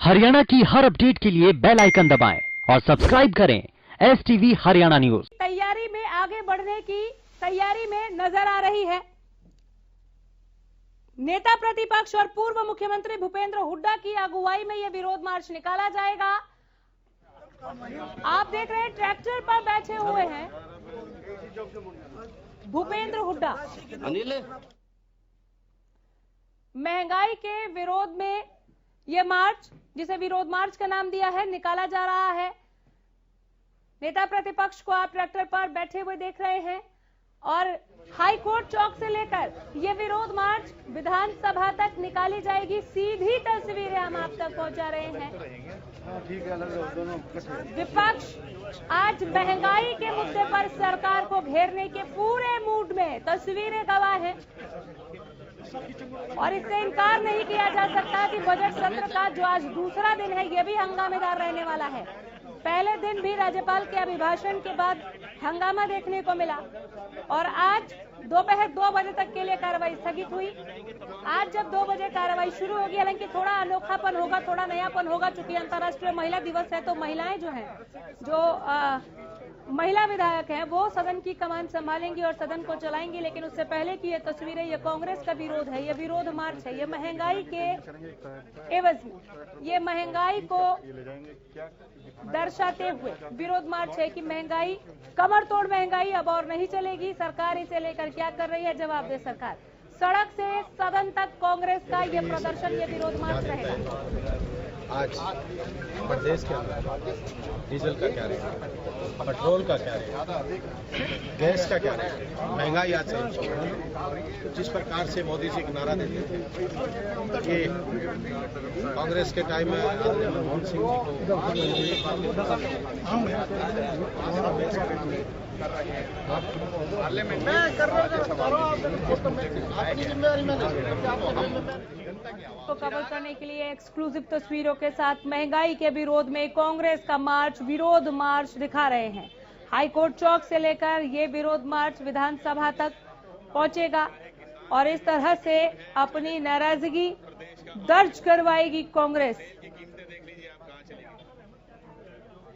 हरियाणा की हर अपडेट के लिए बेल आइकन दबाएं और सब्सक्राइब करें STV हरियाणा न्यूज। तैयारी में आगे बढ़ने की तैयारी में नजर आ रही है। नेता प्रतिपक्ष और पूर्व मुख्यमंत्री भूपेंद्र हुड्डा की अगुवाई में यह विरोध मार्च निकाला जाएगा। आप देख रहे हैं ट्रैक्टर पर बैठे हुए हैं भूपेंद्र हुड्डा। महंगाई के विरोध में यह मार्च, जिसे विरोध मार्च का नाम दिया है, निकाला जा रहा है। नेता प्रतिपक्ष को आप ट्रैक्टर पर बैठे हुए देख रहे हैं और हाई कोर्ट चौक से लेकर यह विरोध मार्च विधानसभा तक निकाली जाएगी। सीधी तस्वीरें हम आप तक पहुंचा रहे हैं। विपक्ष आज महंगाई के मुद्दे पर सरकार को घेरने के पूरे मूड में, तस्वीरें गवाह हैं और इससे इनकार नहीं किया जा सकता कि बजट सत्र का जो आज दूसरा दिन है यह भी हंगामेदार रहने वाला है। पहले दिन भी राज्यपाल के अभिभाषण के बाद हंगामा देखने को मिला और आज दोपहर 2 बजे तक के लिए कार्रवाई स्थगित हुई। आज जब 2 बजे कार्रवाई शुरू होगी, हालांकि थोड़ा अनोखापन होगा, थोड़ा नयापन होगा, चूंकि अंतर्राष्ट्रीय महिला दिवस है तो महिलाएं जो हैं, जो महिला विधायक हैं, वो सदन की कमान संभालेंगी और सदन को चलाएंगी। लेकिन उससे पहले की ये तस्वीरें, ये कांग्रेस का विरोध है, ये विरोध मार्च है, ये महंगाई के एवज में, ये महंगाई को दर्शाते हुए विरोध मार्च है कि महंगाई, कमर तोड़ महंगाई अब और नहीं चलेगी। सरकार इसे लेकर क्या कर रही है, जवाब दे सरकार। सड़क से सदन तक कांग्रेस का ये प्रदर्शन, ये विरोध मार्च रहेगा। आज प्रदेश के अंदर डीजल का क्या रेट, पेट्रोल का क्या रेट, गैस का क्या रेट, महंगाई आज से जिस प्रकार से मोदी जी नारा देते थे कि कांग्रेस के टाइम में मनमोहन सिंह जी को कवर करने के लिए एक्सक्लूसिव तस्वीरों के साथ महंगाई के विरोध में कांग्रेस का मार्च, विरोध मार्च दिखा रहे हैं। हाईकोर्ट चौक से लेकर ये विरोध मार्च विधानसभा तक पहुंचेगा और इस तरह से अपनी नाराजगी दर्ज करवाएगी कांग्रेस।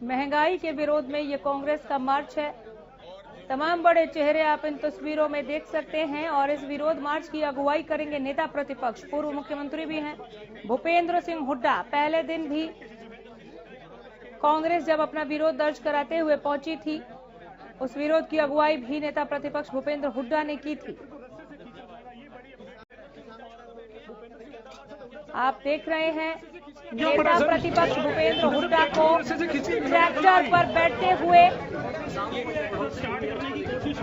महंगाई के विरोध में ये कांग्रेस का मार्च है। तमाम बड़े चेहरे आप इन तस्वीरों में देख सकते हैं और इस विरोध मार्च की अगुवाई करेंगे नेता प्रतिपक्ष, पूर्व मुख्यमंत्री भी हैं भूपेंद्र सिंह हुड्डा। पहले दिन भी कांग्रेस जब अपना विरोध दर्ज कराते हुए पहुंची थी, उस विरोध की अगुवाई भी नेता प्रतिपक्ष भूपेंद्र हुड्डा ने की थी। आप देख रहे हैं नेता प्रतिपक्ष भूपेंद्र हुड्डा को ट्रैक्टर पर बैठते हुए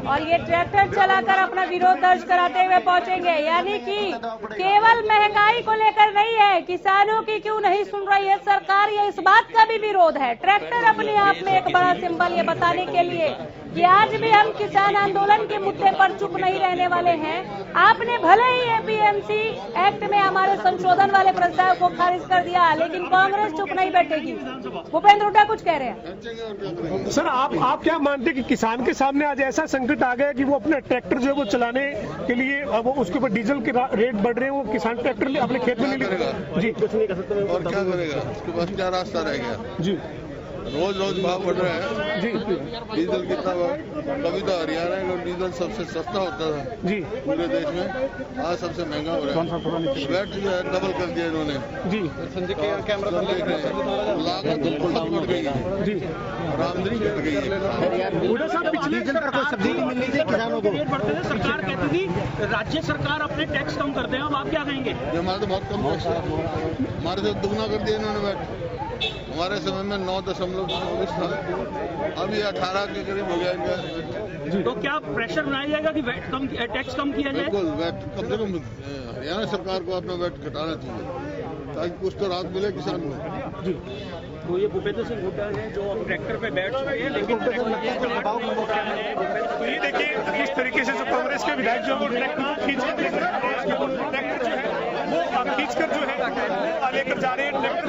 और ये ट्रैक्टर चलाकर अपना विरोध दर्ज कराते हुए पहुंचेंगे। यानी कि केवल महंगाई को लेकर नहीं है, किसानों की क्यों नहीं सुन रही है सरकार, ये इस बात का भी विरोध है। ट्रैक्टर अपने आप में एक बड़ा सिंबल, ये बताने के लिए कि आज भी हम किसान आंदोलन के मुद्दे पर चुप नहीं रहने वाले हैं। आपने भले ही APMC एक्ट में हमारे संशोधन वाले प्रस्ताव को खारिज कर दिया, लेकिन कांग्रेस चुप नहीं बैठेगी। भूपेंद्र हुड्डा कुछ कह रहे हैं। सर, आप क्या मानते हैं कि किसान के सामने आज ऐसा संकट आ गया कि वो अपने ट्रैक्टर जो है वो चलाने के लिए, वो उसके ऊपर डीजल के रेट बढ़ रहे हैं, वो किसान ट्रैक्टर अपने खेत में नहीं लेगा जी, कुछ नहीं कर सकते और क्या करेगा, उसके पास क्या रास्ता रह गया जी। रोज भाव बढ़ रहा है जी। डीजल कितना, कभी तो हरियाणा का डीजल सबसे सस्ता होता था जी पूरे देश में, आज सबसे महंगा हो रहा है। वैट जो है डबल कर दिया इन्होंने जी। कैमरा देख रहे हैं, लागत बहुत बढ़ गई है जी और आमदनी घट गई है। पिछले सब्सिडी मिल रही थी किसानों को, सरकार कहती थी राज्य सरकार अपने टैक्स कम कर दे, अब आप क्या कहेंगे? हमारे तो बहुत कम टैक्स है, हमारे तो दुगना कर दिया इन्होंने वैट। हमारे समय में 9.24 था, अभी 18 के करीब हो गया इनका। तो क्या प्रेशर बनाया जाएगा कि वैट कम, टैक्स कम किया जाए? बिल्कुल, वैट कम से कम हरियाणा सरकार को अपना वैट घटाना चाहिए ताकि कुछ तो राहत मिले किसान को जी। तो ये भूपेंद्र सिंह हुड्डा है जो ट्रैक्टर पे बैठ चुके हैं, लेकिन ये देखिए किस तरीके से जो कांग्रेस के विधायक जो वो ट्रैक्टर खींच कर जो है लेकर जा रहे हैं, ट्रैक्टर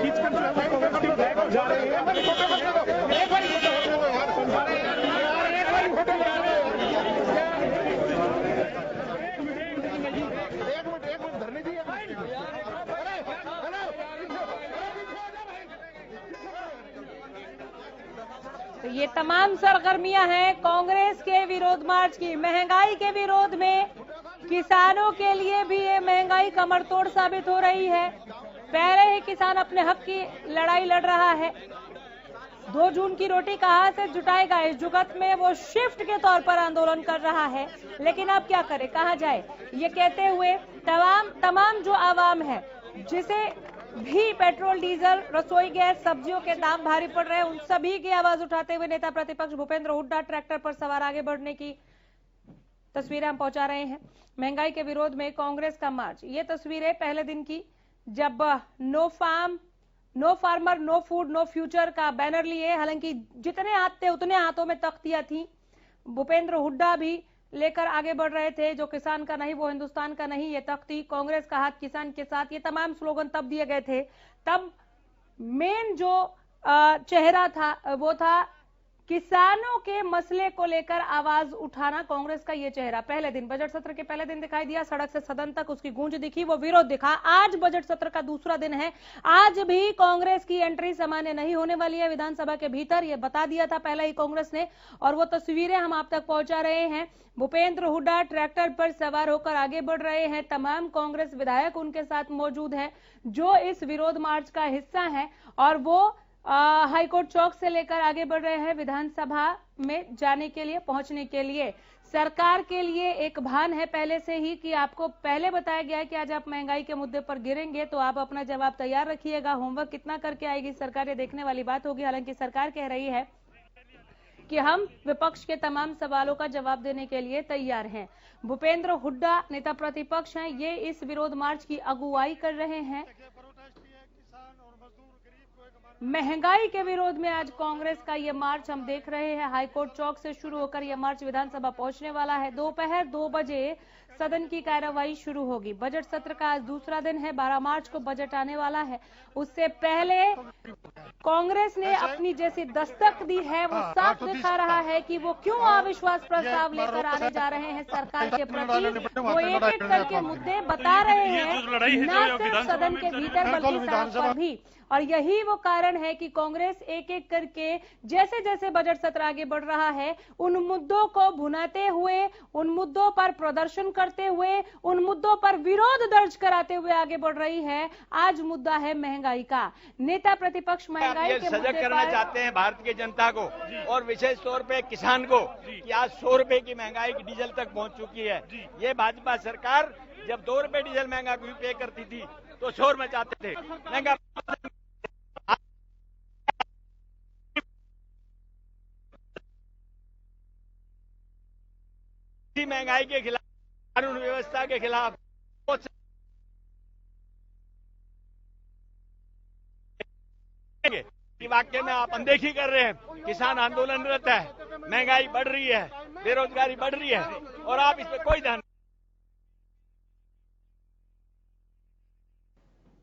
खींच कर जो है कांग्रेस के विधायक जा रहे हैं। तो ये तमाम सरगर्मियां हैं कांग्रेस के विरोध मार्च की। महंगाई के विरोध में किसानों के लिए भी ये महंगाई कमर तोड़ साबित हो रही है। पहले ही किसान अपने हक की लड़ाई लड़ रहा है। 2 जून की रोटी कहां से जुटाएगा, इस जुगत में वो शिफ्ट के तौर पर आंदोलन कर रहा है। लेकिन अब क्या करे, कहां जाए, ये कहते हुए तमाम जो आवाम है जिसे भी पेट्रोल, डीजल, रसोई गैस, सब्जियों के दाम भारी पड़ रहे हैं, उन सभी की आवाज उठाते हुए नेता प्रतिपक्ष भूपेंद्र हुड्डा ट्रैक्टर पर सवार आगे बढ़ने की तस्वीरें हम पहुंचा रहे हैं। महंगाई के विरोध में कांग्रेस का मार्च, ये तस्वीरें पहले दिन की, जब no farmer no food no future का बैनर लिए, हालांकि जितने हाथ थे उतने हाथों में तख्तियां थी। भूपेंद्र हुड्डा भी लेकर आगे बढ़ रहे थे, जो किसान का नहीं वो हिंदुस्तान का नहीं, ये तख्ती, कांग्रेस का हाथ किसान के साथ, ये तमाम स्लोगन तब दिए गए थे। तब मेन जो चेहरा था वो था किसानों के मसले को लेकर आवाज उठाना, कांग्रेस का ये चेहरा पहले दिन, बजट सत्र के पहले दिन दिखाई दिया। सड़क से सदन तक उसकी गूंज दिखी, वो विरोध दिखा। आज बजट सत्र का दूसरा दिन है, आज भी कांग्रेस की एंट्री सामान्य नहीं होने वाली है विधानसभा के भीतर, ये बता दिया था पहले ही कांग्रेस ने, और वो तस्वीरें हम आप तक पहुंचा रहे हैं। भूपेंद्र हुड्डा ट्रैक्टर पर सवार होकर आगे बढ़ रहे हैं, तमाम कांग्रेस विधायक उनके साथ मौजूद हैं जो इस विरोध मार्च का हिस्सा है, और वो हाईकोर्ट चौक से लेकर आगे बढ़ रहे हैं विधानसभा में जाने के लिए, पहुंचने के लिए। सरकार के लिए एक भान है पहले से ही कि आपको पहले बताया गया है कि आज आप महंगाई के मुद्दे पर गिरेंगे तो आप अपना जवाब तैयार रखिएगा। होमवर्क कितना करके आएगी सरकार, ये देखने वाली बात होगी। हालांकि सरकार कह रही है कि हम विपक्ष के तमाम सवालों का जवाब देने के लिए तैयार हैं। भूपेंद्र हुड्डा नेता प्रतिपक्ष हैं, ये इस विरोध मार्च की अगुवाई कर रहे हैं। महंगाई के विरोध में आज कांग्रेस का ये मार्च हम देख रहे हैं। हाईकोर्ट चौक से शुरू होकर यह मार्च विधानसभा पहुंचने वाला है। दोपहर 2 बजे सदन की कार्यवाही शुरू होगी। बजट सत्र का आज दूसरा दिन है, 12 मार्च को बजट आने वाला है। उससे पहले कांग्रेस ने अपनी जैसी दस्तक दी है, वो साफ दिखा रहा है कि वो क्यों अविश्वास प्रस्ताव लेकर आने जा रहे हैं सरकार के प्रति। वो एक एक करके मुद्दे बता रहे हैं, न सिर्फ सदन के भीतर बल्कि सड़क पर भी। और यही वो कारण है कि कांग्रेस एक एक करके जैसे जैसे बजट सत्र आगे बढ़ रहा है, उन मुद्दों को भुनाते हुए, उन मुद्दों पर प्रदर्शन करते हुए, उन मुद्दों पर विरोध दर्ज कराते हुए आगे बढ़ रही है। आज मुद्दा है महंगाई का। नेता प्रतिपक्ष महंगाई के सजग करना चाहते हैं भारत की जनता को, और विशेष तौर पे किसान को, कि आज 100 रुपए की महंगाई डीजल तक पहुंच चुकी है। ये भाजपा सरकार जब 2 रुपए डीजल महंगा पे करती थी तो शोर मचाते थे। महंगा महंगाई के खिलाफ, कानून व्यवस्था के खिलाफ कि वाकई में आप अनदेखी कर रहे हैं। किसान आंदोलनरत है, महंगाई बढ़ रही है, बेरोजगारी बढ़ रही है, और आप इस पर कोई ध्यान।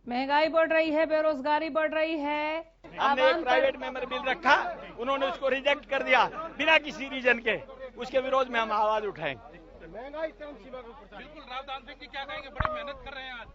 महंगाई बढ़ रही है, बेरोजगारी बढ़ रही है। हमने एक प्राइवेट मेंबर बिल रखा, उन्होंने उसको रिजेक्ट कर दिया बिना किसी रीजन के। उसके विरोध में हम आवाज उठाएंगे। महंगाई चरम सीमा के ऊपर। बिल्कुल, रावदान सिंह जी क्या कहेंगे, बड़ी मेहनत कर रहे हैं आज।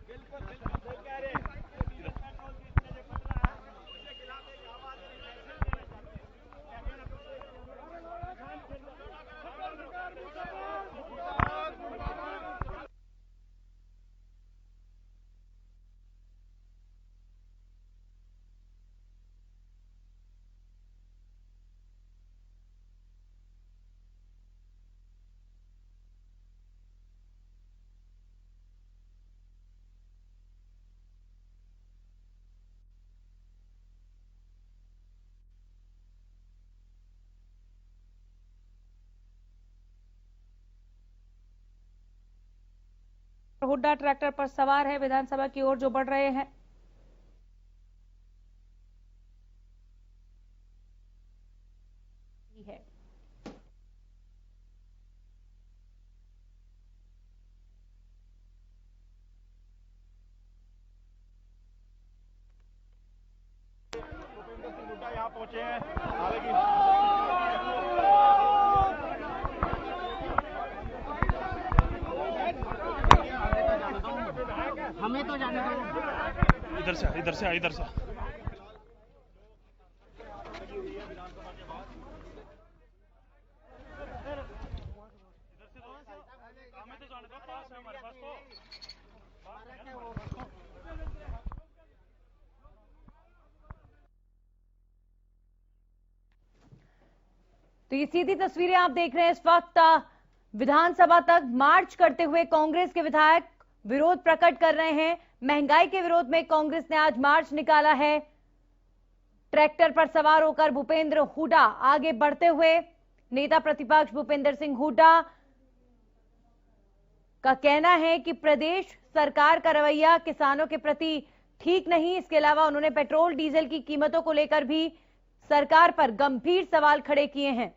हुड्डा ट्रैक्टर पर सवार है, विधानसभा की ओर जो बढ़ रहे हैं। यहाँ पहुंचे हैं, हालांकि हमें तो जाने दो। इधर से इधर से इधर से तो ये सीधी तस्वीरें आप देख रहे हैं। इस वक्त विधानसभा तक मार्च करते हुए कांग्रेस के विधायक विरोध प्रकट कर रहे हैं। महंगाई के विरोध में कांग्रेस ने आज मार्च निकाला है। ट्रैक्टर पर सवार होकर भूपेंद्र हुड्डा आगे बढ़ते हुए, नेता प्रतिपक्ष भूपेंद्र सिंह हुड्डा का कहना है कि प्रदेश सरकार का रवैया किसानों के प्रति ठीक नहीं। इसके अलावा उन्होंने पेट्रोल डीजल की कीमतों को लेकर भी सरकार पर गंभीर सवाल खड़े किए हैं।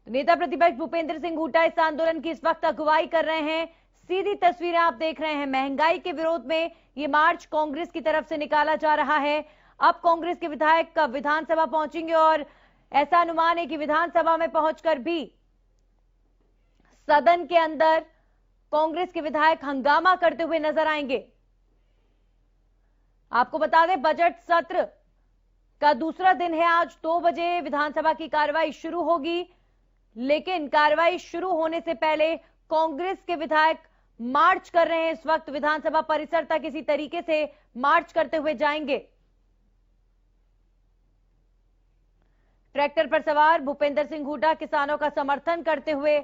नेता प्रतिपक्ष भूपेंद्र सिंह हुड्डा इस आंदोलन की इस वक्त अगुवाई कर रहे हैं। सीधी तस्वीरें आप देख रहे हैं। महंगाई के विरोध में ये मार्च कांग्रेस की तरफ से निकाला जा रहा है। अब कांग्रेस के विधायक विधानसभा पहुंचेंगे और ऐसा अनुमान है कि विधानसभा में पहुंचकर भी सदन के अंदर कांग्रेस के विधायक हंगामा करते हुए नजर आएंगे। आपको बता दें, बजट सत्र का दूसरा दिन है। आज 2 बजे विधानसभा की कार्रवाई शुरू होगी, लेकिन कार्रवाई शुरू होने से पहले कांग्रेस के विधायक मार्च कर रहे हैं। इस वक्त विधानसभा परिसर तक इसी तरीके से मार्च करते हुए जाएंगे। ट्रैक्टर पर सवार भूपेंद्र सिंह हुड्डा किसानों का समर्थन करते हुए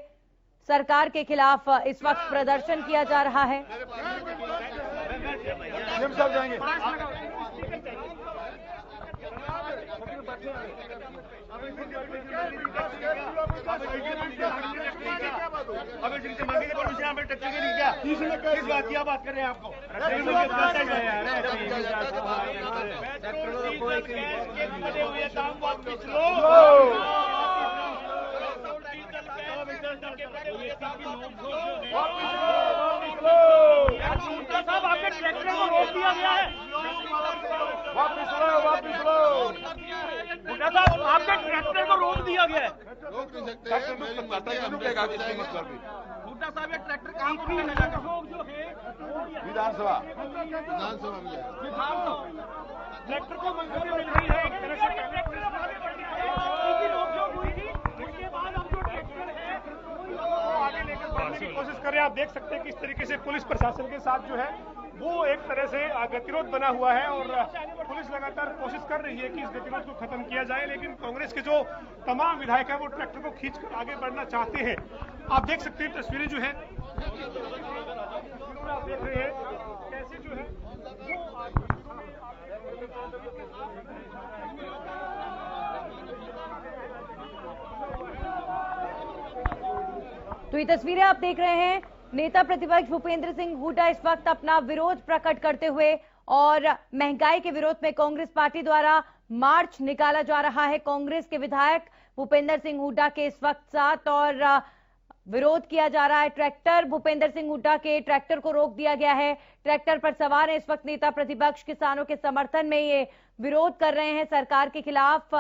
सरकार के खिलाफ इस वक्त प्रदर्शन किया जा रहा है। अगर जिनसे मांगेंगे तो उनसे यहाँ पे टक्कर नहीं क्या? किस बात की बात कर रहे हैं आपको? साहब आपके ट्रैक्टर को रोक दिया गया है। वापिस लो। साहब आपके ट्रैक्टर को रोक दिया गया है। रोक नहीं सकते। हुड्डा साहब ये ट्रैक्टर कहाँ पर लेने जाएगा? विधानसभा में ट्रैक्टर को मंजूरी मिल रही है एक तरह से। उसके बाद अब जो ट्रैक्टर है आगे लेकर बढ़ने की कोशिश कर रहे हैं। आप देख सकते हैं किस तरीके से पुलिस प्रशासन के साथ जो है वो एक तरह से गतिरोध बना हुआ है और पुलिस लगातार कोशिश कर रही है कि इस गतिरोध को खत्म किया जाए, लेकिन कांग्रेस के जो तमाम विधायक हैं वो ट्रैक्टर को खींचकर आगे बढ़ना चाहते हैं। आप देख सकते हैं तस्वीरें जो है आप देख रहे हैं कैसे जो है तो ये तस्वीरें आप देख रहे हैं। नेता प्रतिपक्ष भूपेंद्र सिंह हुड्डा इस वक्त अपना विरोध प्रकट करते हुए और महंगाई के विरोध में कांग्रेस पार्टी द्वारा मार्च निकाला जा रहा है। कांग्रेस के विधायक भूपेंद्र सिंह हुड्डा के इस वक्त साथ और विरोध किया जा रहा है। ट्रैक्टर भूपेंद्र सिंह हुड्डा के ट्रैक्टर को रोक दिया गया है। ट्रैक्टर पर सवार है इस वक्त नेता प्रतिपक्ष। किसानों के समर्थन में ये विरोध कर रहे हैं। सरकार के खिलाफ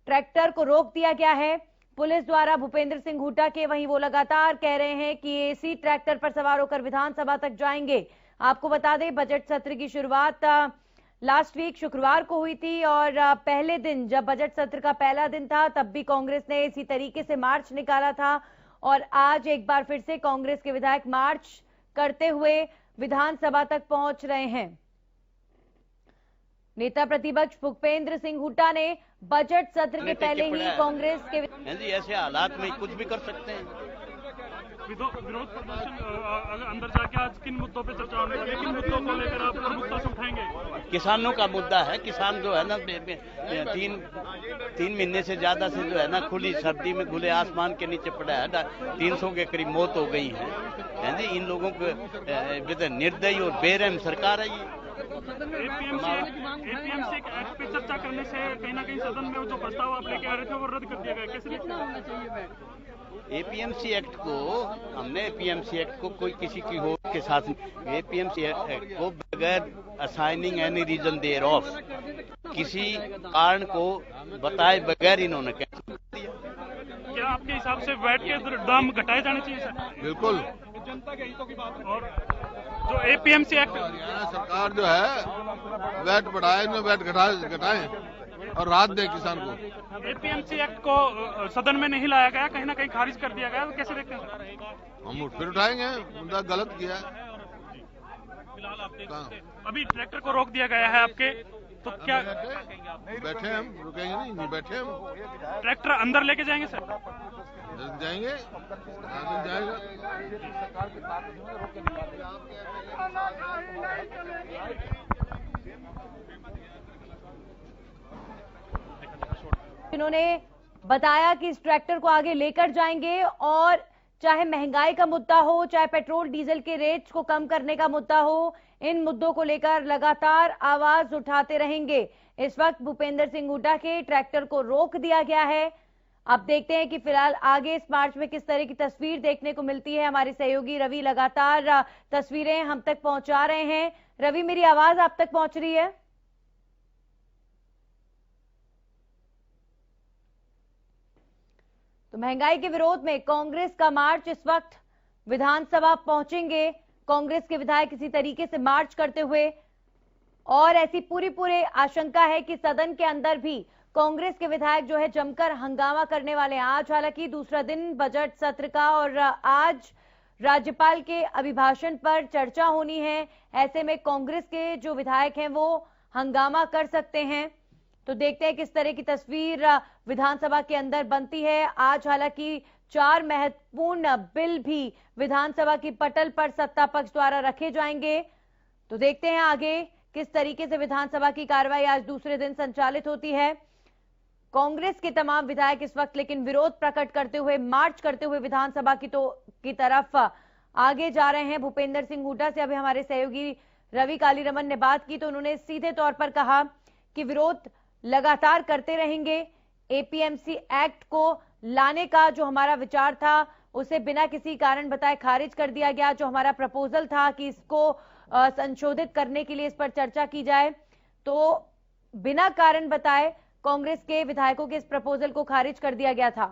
ट्रैक्टर को रोक दिया गया है पुलिस द्वारा भूपेंद्र सिंह हुड्डा के। वहीं वो लगातार कह रहे हैं कि इसी ट्रैक्टर पर सवार होकर विधानसभा तक जाएंगे। आपको बता दें, बजट सत्र की शुरुआत लास्ट वीक शुक्रवार को हुई थी और पहले दिन जब बजट सत्र का पहला दिन था तब भी कांग्रेस ने इसी तरीके से मार्च निकाला था और आज एक बार फिर से कांग्रेस के विधायक मार्च करते हुए विधानसभा तक पहुंच रहे हैं। नेता प्रतिपक्ष भूपेंद्र सिंह हुड्डा ने बजट सत्र के पहले ही कांग्रेस के ऐसे हालात में कुछ भी कर सकते हैं। विरोध प्रदर्शन अंदर जाके आज किन मुद्दों पे चर्चा होने वाली है? किन मुद्दों को लेकर आप प्रमुखता से उठाएंगे? किसानों का मुद्दा है। किसान जो है ना 3 महीने से ज्यादा से जो है ना खुली सर्दी में खुले आसमान के नीचे पड़ा है। 300 के करीब मौत हो गई है जी। इन लोगों को निर्दयी और बेरहम सरकार है ये। एपीएमसी एक्ट पे चर्चा करने से कहीं ना कहीं सदन में जो प्रस्ताव आप लेके आ रहे थे वो रद्द कर दिया गया। कैसे लिखना होना चाहिए? एपीएमसी एक्ट को हमने एपीएमसी एक्ट को कोई किसी की हो के साथ एपीएमसी एक्ट को बगैर assigning any reason thereof किसी कारण को बताए बगैर इन्होंने कैंसिल कर दिया। क्या आपके हिसाब से वैट के दाम घटाए जाने चाहिए सर? बिल्कुल। जनता के हितों की बात। और जो एपीएमसी एक्ट हरियाणा सरकार जो है वैट बढ़ाए न वैट घटाए और राहत दे किसान को। एपीएमसी एक्ट को सदन में नहीं लाया गया, कहीं ना कहीं खारिज कर दिया गया, तो कैसे देखते हैं? हम फिर उठाएंगे, मुद्दा गलत किया है। फिलहाल आप देख सकते हैं अभी ट्रैक्टर को रोक दिया गया है आपके तो क्या बैठे हम, रुकेंगे नहीं बैठे हम। ट्रैक्टर अंदर लेके जाएंगे सर? जाएंगे, जाएगा। इन्होंने बताया कि इस ट्रैक्टर को आगे लेकर जाएंगे और चाहे महंगाई का मुद्दा हो, चाहे पेट्रोल डीजल के रेट्स को कम करने का मुद्दा हो, इन मुद्दों को लेकर लगातार आवाज उठाते रहेंगे। इस वक्त भूपेंद्र सिंह हुड्डा के ट्रैक्टर को रोक दिया गया है। अब देखते हैं कि फिलहाल आगे इस मार्च में किस तरह की तस्वीर देखने को मिलती है। हमारे सहयोगी रवि लगातार तस्वीरें हम तक पहुंचा रहे हैं। रवि, मेरी आवाज आप तक पहुंच रही है? तो महंगाई के विरोध में कांग्रेस का मार्च इस वक्त विधानसभा पहुंचेंगे। कांग्रेस के विधायक इसी तरीके से मार्च करते हुए, और ऐसी पूरी आशंका है कि सदन के अंदर भी कांग्रेस के विधायक जो है जमकर हंगामा करने वाले हैं। आज हालांकि दूसरा दिन बजट सत्र का और आज राज्यपाल के अभिभाषण पर चर्चा होनी है। ऐसे में कांग्रेस के जो विधायक हैं वो हंगामा कर सकते हैं। तो देखते हैं किस तरह की तस्वीर विधानसभा के अंदर बनती है। आज हालांकि 4 महत्वपूर्ण बिल भी विधानसभा की पटल पर सत्ता पक्ष द्वारा रखे जाएंगे। तो देखते हैं आगे किस तरीके से विधानसभा की कार्रवाई आज दूसरे दिन संचालित होती है। कांग्रेस के तमाम विधायक इस वक्त लेकिन विरोध प्रकट करते हुए, मार्च करते हुए विधानसभा की तरफ आगे जा रहे हैं। भूपेंद्र सिंह हुड्डा से अभी हमारे सहयोगी रवि कालीरमन ने बात की तो उन्होंने सीधे तौर पर कहा कि विरोध लगातार करते रहेंगे। एपीएमसी एक्ट को लाने का जो हमारा विचार था उसे बिना किसी कारण बताए खारिज कर दिया गया। जो हमारा प्रपोजल था कि इसको संशोधित करने के लिए इस पर चर्चा की जाए, तो बिना कारण बताए कांग्रेस के विधायकों के इस प्रपोजल को खारिज कर दिया गया था।